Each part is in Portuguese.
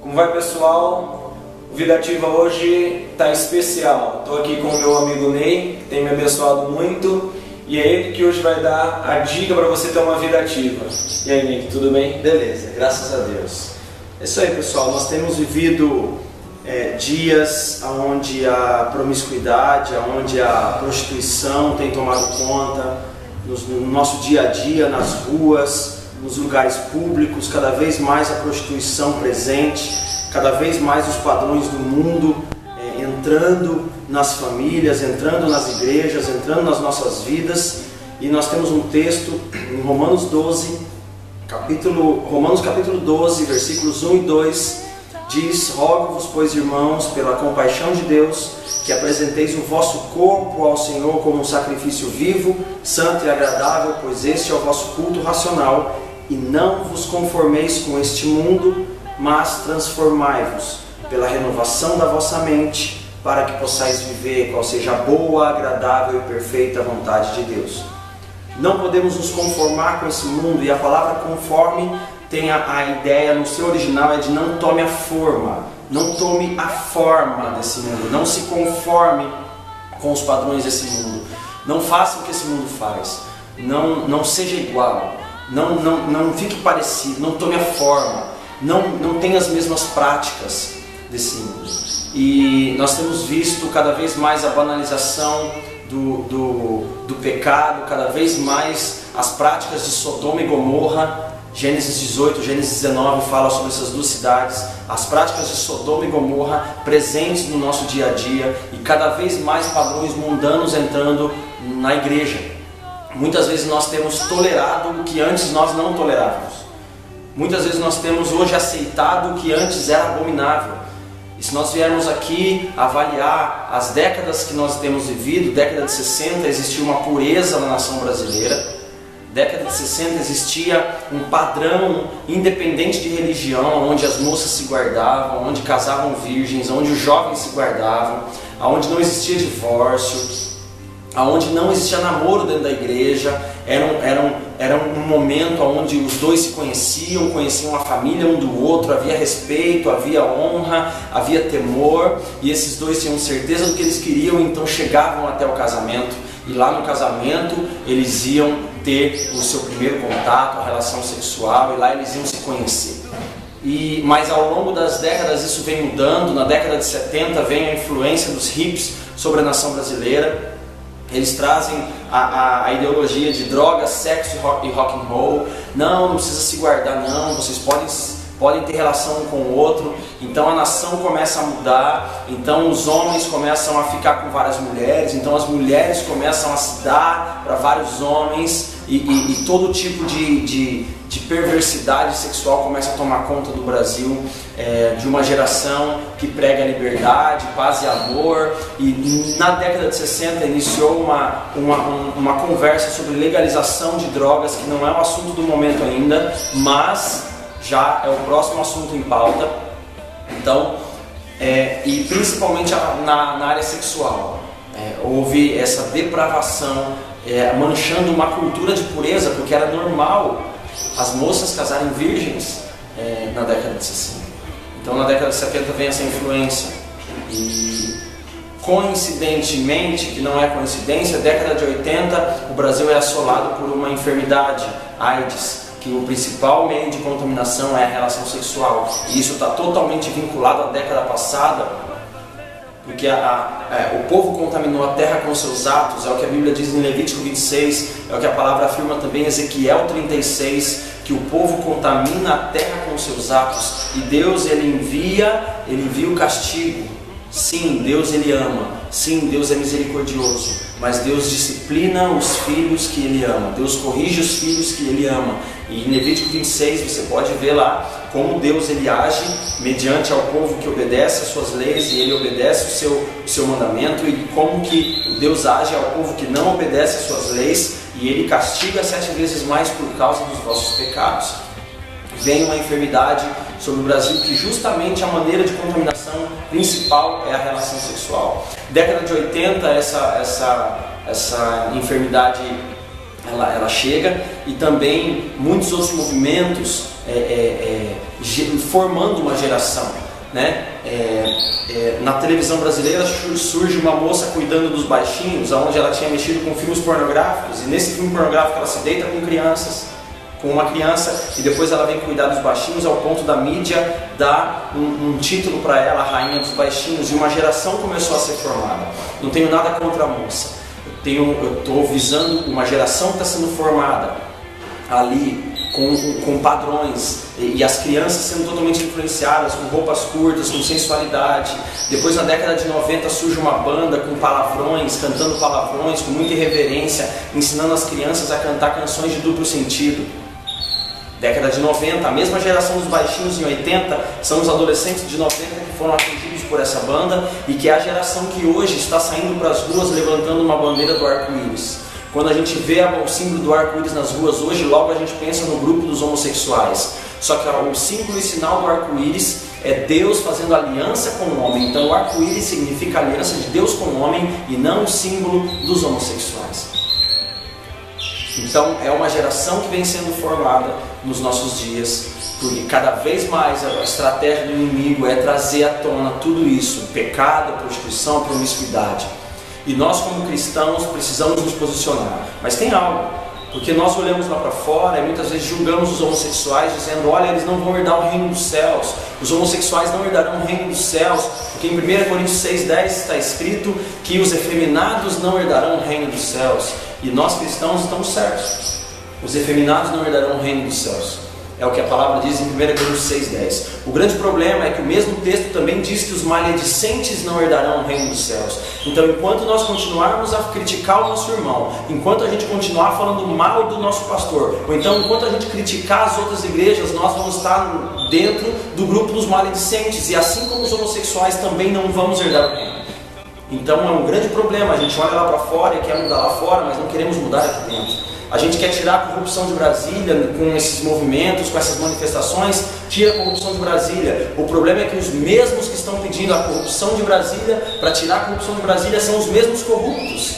Como vai, pessoal? O Vida Ativa hoje está especial. Estou aqui com o meu amigo Ney, que tem me abençoado muito, e é ele que hoje vai dar a dica para você ter uma vida ativa. E aí, Ney, tudo bem? Beleza, graças a Deus. É isso aí, pessoal. Nós temos vivido dias onde a promiscuidade, onde a prostituição tem tomado conta no nosso dia a dia, nas ruas, nos lugares públicos, cada vez mais a prostituição presente, cada vez mais os padrões do mundo entrando nas famílias, entrando nas igrejas, entrando nas nossas vidas. E nós temos um texto em Romanos capítulo 12, versículos 1 e 2, diz: Rogo-vos, pois, irmãos, pela compaixão de Deus, que apresenteis o vosso corpo ao Senhor como um sacrifício vivo, santo e agradável, pois este é o vosso culto racional, e não vos conformeis com este mundo, mas transformai-vos pela renovação da vossa mente, para que possais viver qual seja a boa, agradável e perfeita vontade de Deus. Não podemos nos conformar com esse mundo, e a palavra conforme tem a ideia no seu original é de não tome a forma, não tome a forma desse mundo, não se conforme com os padrões desse mundo, não faça o que esse mundo faz, não seja igual, não fique parecido, não tome a forma, não tenha as mesmas práticas desse mundo. E nós temos visto cada vez mais a banalização do pecado, cada vez mais as práticas de Sodoma e Gomorra. Gênesis 18, Gênesis 19 fala sobre essas duas cidades, as práticas de Sodoma e Gomorra presentes no nosso dia a dia, e cada vez mais padrões mundanos entrando na igreja. Muitas vezes nós temos tolerado o que antes nós não tolerávamos. Muitas vezes nós temos hoje aceitado o que antes era abominável. E se nós viermos aqui avaliar as décadas que nós temos vivido, década de 60 existia uma pureza na nação brasileira. Década de 60 existia um padrão independente de religião, onde as moças se guardavam, onde casavam virgens, onde os jovens se guardavam, onde não existia divórcio, onde não existia namoro dentro da igreja. Era um momento onde os dois se conheciam a família um do outro, havia respeito, havia honra, havia temor, e esses dois tinham certeza do que eles queriam, então chegavam até o casamento, e lá no casamento eles iam ter o seu primeiro contato, a relação sexual, e lá eles iam se conhecer. Mas ao longo das décadas isso vem mudando. Na década de 70 vem a influência dos hippies sobre a nação brasileira. Eles trazem a ideologia de drogas, sexo e rock and roll. Não precisa se guardar, não, vocês podem ter relação um com o outro. Então a nação começa a mudar, então os homens começam a ficar com várias mulheres, então as mulheres começam a se dar para vários homens, e todo tipo de perversidade sexual começa a tomar conta do Brasil, de uma geração que prega liberdade, paz e amor. E na década de 60 iniciou uma conversa sobre legalização de drogas, que não é o assunto do momento ainda, mas já é o próximo assunto em pauta. Então, e principalmente na área sexual, houve essa depravação, manchando uma cultura de pureza, porque era normal as moças casarem virgens na década de 60. Então na década de 70 vem essa influência, e coincidentemente, que não é coincidência, década de 80 o Brasil é assolado por uma enfermidade, AIDS, que o principal meio de contaminação é a relação sexual, e isso está totalmente vinculado à década passada, porque o povo contaminou a terra com seus atos. É o que a Bíblia diz em Levítico 26, é o que a palavra afirma também em Ezequiel 36, que o povo contamina a terra com seus atos, e Deus ele envia o castigo. Sim, Deus ele ama, sim, Deus é misericordioso, mas Deus disciplina os filhos que ele ama, Deus corrige os filhos que ele ama. E em Levítico 26 você pode ver lá como Deus ele age mediante ao povo que obedece às suas leis, e ele obedece o seu mandamento, e como que Deus age ao povo que não obedece às suas leis, e ele castiga 7 vezes mais por causa dos vossos pecados. Vem uma enfermidade sobre o Brasil, que justamente a maneira de contaminação principal é a relação sexual. Década de 80 essa enfermidade ela chega, e também muitos outros movimentos formando uma geração, né? Na televisão brasileira surge uma moça cuidando dos baixinhos, onde ela tinha mexido com filmes pornográficos, e nesse filme pornográfico ela se deita com uma criança, e depois ela vem cuidar dos baixinhos, ao ponto da mídia dar um título para ela, a rainha dos baixinhos, e uma geração começou a ser formada. Não tenho nada contra a moça, eu estou visando uma geração que está sendo formada ali com padrões, e as crianças sendo totalmente influenciadas com roupas curtas, com sensualidade. Depois, na década de 90, surge uma banda com palavrões, cantando palavrões, com muita irreverência, ensinando as crianças a cantar canções de duplo sentido. Década de 90, a mesma geração dos baixinhos em 80, são os adolescentes de 90 que foram atingidos por essa banda, e que é a geração que hoje está saindo para as ruas levantando uma bandeira do arco-íris. Quando a gente vê o símbolo do arco-íris nas ruas hoje, logo a gente pensa no grupo dos homossexuais. Só que o símbolo e sinal do arco-íris é Deus fazendo aliança com o homem. Então o arco-íris significa a aliança de Deus com o homem e não o símbolo dos homossexuais. Então é uma geração que vem sendo formada nos nossos dias, porque cada vez mais a estratégia do inimigo é trazer à tona tudo isso: pecado, prostituição, promiscuidade. E nós, como cristãos, precisamos nos posicionar. Mas tem algo, porque nós olhamos lá para fora e muitas vezes julgamos os homossexuais dizendo: olha, eles não vão herdar o reino dos céus, os homossexuais não herdarão o reino dos céus, porque em 1 Coríntios 6,10 está escrito que os efeminados não herdarão o reino dos céus. E nós cristãos estamos certos: os efeminados não herdarão o reino dos céus. É o que a palavra diz em 1 Coríntios 6,10. O grande problema é que o mesmo texto também diz que os maledicentes não herdarão o reino dos céus. Então, enquanto nós continuarmos a criticar o nosso irmão, enquanto a gente continuar falando mal do nosso pastor, ou então enquanto a gente criticar as outras igrejas, nós vamos estar dentro do grupo dos maledicentes, e assim como os homossexuais também não vamos herdar o reino. Então é um grande problema. A gente olha lá para fora e quer mudar lá fora, mas não queremos mudar aqui dentro. A gente quer tirar a corrupção de Brasília com esses movimentos, com essas manifestações, tira a corrupção de Brasília. O problema é que os mesmos que estão pedindo a corrupção de Brasília, para tirar a corrupção de Brasília, são os mesmos corruptos.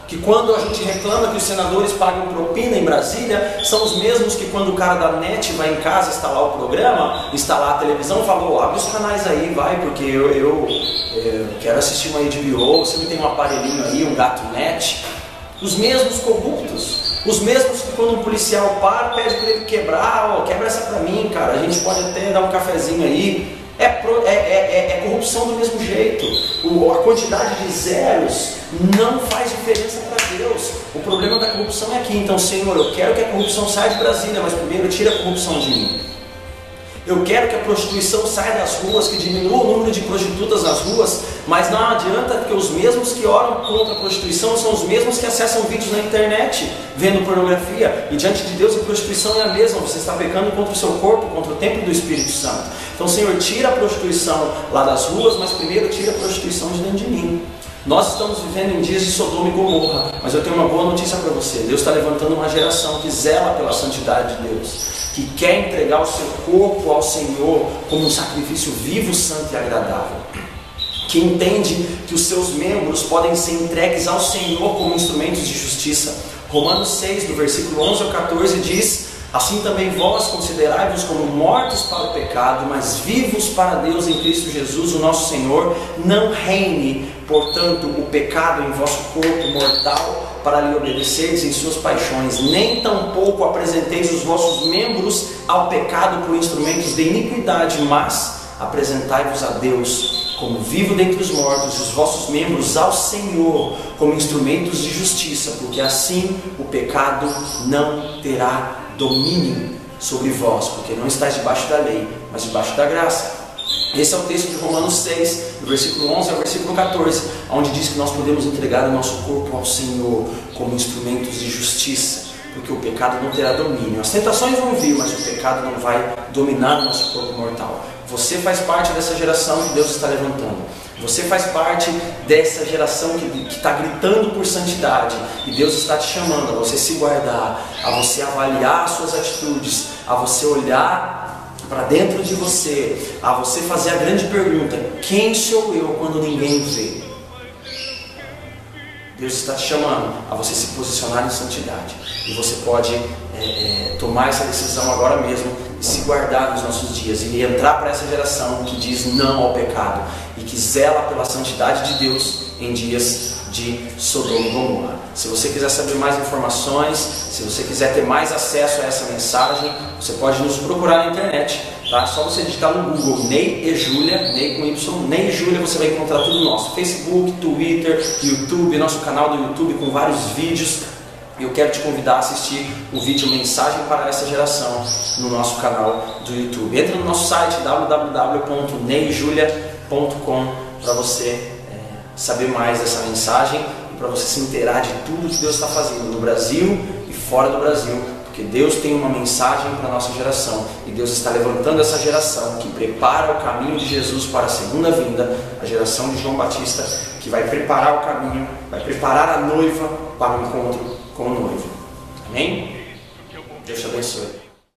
Que quando a gente reclama que os senadores pagam propina em Brasília, são os mesmos que quando o cara da NET vai em casa instalar o programa, instalar a televisão, falou: abre os canais aí, vai, porque eu quero assistir uma HBO, você não tem um aparelhinho aí, um gato NET. Os mesmos corruptos, os mesmos que quando um policial para, pede para ele quebrar: quebra essa para mim, cara, a gente pode até dar um cafezinho aí. É corrupção do mesmo jeito. A quantidade de zeros não faz diferença para Deus. O problema da corrupção é aqui. Então, Senhor, eu quero que a corrupção saia de Brasília, mas primeiro tira a corrupção de mim. Eu quero que a prostituição saia das ruas, que diminua o número de prostitutas nas ruas, mas não adianta, porque os mesmos que oram contra a prostituição são os mesmos que acessam vídeos na internet, vendo pornografia, e diante de Deus a prostituição é a mesma. Você está pecando contra o seu corpo, contra o templo do Espírito Santo. Então, Senhor, tira a prostituição lá das ruas, mas primeiro tira a prostituição de dentro de mim. Nós estamos vivendo em dias de Sodoma e Gomorra, mas eu tenho uma boa notícia para você. Deus está levantando uma geração que zela pela santidade de Deus, que quer entregar o seu corpo ao Senhor como um sacrifício vivo, santo e agradável, que entende que os seus membros podem ser entregues ao Senhor como instrumentos de justiça. Romanos 6, do versículo 11 ao 14 diz: assim também vós considerai-vos como mortos para o pecado, mas vivos para Deus em Cristo Jesus, o nosso Senhor. Não reine, portanto, o pecado em vosso corpo mortal, para lhe obedecerdes em suas paixões, nem tampouco apresenteis os vossos membros ao pecado por instrumentos de iniquidade, mas apresentai-vos a Deus como vivo dentre os mortos, e os vossos membros ao Senhor como instrumentos de justiça, porque assim o pecado não terá domínio sobre vós, porque não estáis debaixo da lei, mas debaixo da graça. Esse é o texto de Romanos 6, do versículo 11 ao versículo 14, onde diz que nós podemos entregar o nosso corpo ao Senhor como instrumentos de justiça, porque o pecado não terá domínio. As tentações vão vir, mas o pecado não vai dominar o nosso corpo mortal. Você faz parte dessa geração que Deus está levantando. Você faz parte dessa geração que está gritando por santidade, e Deus está te chamando a você se guardar, a você avaliar as suas atitudes, a você olhar para dentro de você, a você fazer a grande pergunta: quem sou eu quando ninguém vê? Deus está te chamando a você se posicionar em santidade, e você pode tomar essa decisão agora mesmo, se guardar nos nossos dias e entrar para essa geração que diz não ao pecado e que zela pela santidade de Deus em dias de Sodoma e Gomorra. Se você quiser saber mais informações, se você quiser ter mais acesso a essa mensagem, você pode nos procurar na internet, tá? Só você digitar no Google Ney e Júlia, Ney com Y, Ney e Júlia, você vai encontrar tudo nosso: Facebook, Twitter, YouTube, nosso canal do YouTube com vários vídeos. Eu quero te convidar a assistir o vídeo Mensagem para essa Geração no nosso canal do YouTube. Entra no nosso site www.neyjulia.com para você saber mais dessa mensagem e para você se inteirar de tudo que Deus está fazendo no Brasil e fora do Brasil, porque Deus tem uma mensagem para a nossa geração e Deus está levantando essa geração que prepara o caminho de Jesus para a segunda vinda, a geração de João Batista, que vai preparar o caminho, vai preparar a noiva para o encontro com o noivo. Amém? Deus te abençoe.